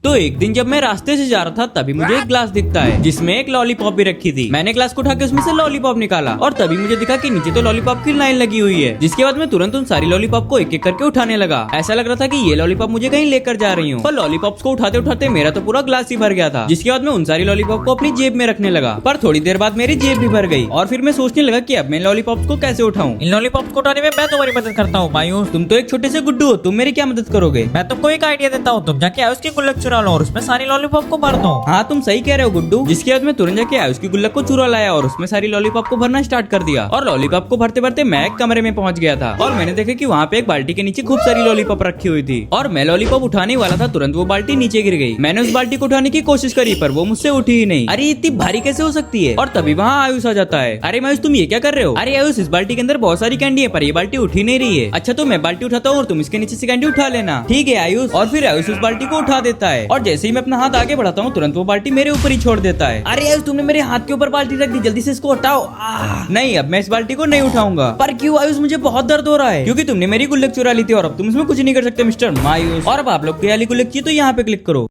तो एक दिन जब मैं रास्ते से जा रहा था तभी मुझे एक ग्लास दिखता है जिसमें एक लॉलीपॉप भी रखी थी। मैंने ग्लास को उठा के उसमें से लॉलीपॉप निकाला और तभी मुझे दिखा कि नीचे तो लॉलीपॉप की लाइन लगी हुई है। जिसके बाद मैं तुरंत उन सारी लॉलीपॉप को एक एक करके उठाने लगा। ऐसा लग रहा था कि ये लॉलीपॉप मुझे कहीं लेकर जा रही हूँ। पर लॉलीपॉप्स को उठाते उठाते मेरा तो पूरा ग्लास ही भर गया था। जिसके बाद मैं उन सारी लॉलीपॉप को अपनी जेब में रखने लगा। पर थोड़ी देर बाद मेरी जेब भी भर गई और फिर मैं सोचने लगा कि अब मैं लॉलीपॉप्स को कैसे उठाऊं। इन लॉलीपॉप को उठाने में मैं तुम्हारी मदद करता हूँ मायूस। तुम तो एक छोटे से गुड्डू हो, तुम मेरी क्या मदद करोगे? मैं तुमको एक आइडिया देता हूँ, तुम जाके उसकी गुल्लक चुरा लो और उसमें सारी लॉलीपॉप को भर दो। हाँ तुम सही कह रहे हो गुड्डू। जिसके बाद मैं तुरंत जाके उसकी गुल्लक को चुरा लाया और उसमें सारी लॉलीपॉप को भरना स्टार्ट कर दिया। और लॉलीपॉप को भरते भरते मैं एक कमरे में पहुंच गया था और मैंने देखा कि वहाँ पे एक बाल्टी के नीचे खूब सारी लॉलीपॉप रखी हुई थी। और मैं लॉलीपॉप उठाने वाला था, तुरंत वो बाल्टी नीचे गिर गई। मैंने उस बाल्टी को उठाने की कोशिश करी पर वो मुझसे उठी ही नहीं। अरे इतनी भारी कैसे हो सकती है? और तभी वहाँ आयुष आ जाता है। अरे आयुष तुम ये क्या कर रहे हो? अरे आयुष इस बाल्टी के अंदर बहुत सारी कैंडी है पर ये बाल्टी उठी नहीं रही है। अच्छा तो मैं बाल्टी उठाता हूँ और तुम इसके नीचे से कैंडी उठा लेना। ठीक है आयुष। और फिर आयुष उस बाल्टी को उठा देता है और जैसे ही मैं अपना हाथ आगे बढ़ाता हूँ तुरंत वो बाल्टी मेरे ऊपर ही छोड़ देता है। अरे आयुष तुमने मेरे हाथ के ऊपर बाल्टी रख दी, जल्दी से इसको हटाओ। नहीं अब मैं इस बाल्टी को नहीं उठाऊंगा। पर क्यों आयुष? मुझे बहुत दर्द हो रहा है क्योंकि तुमने मेरी गुल्लक चुरा ली थी और अब तुम इसमें कुछ नहीं कर सकते मिस्टर मायूस। और अब आप लोग की वाली गुल्लक चाहिए तो यहाँ पे क्लिक करो।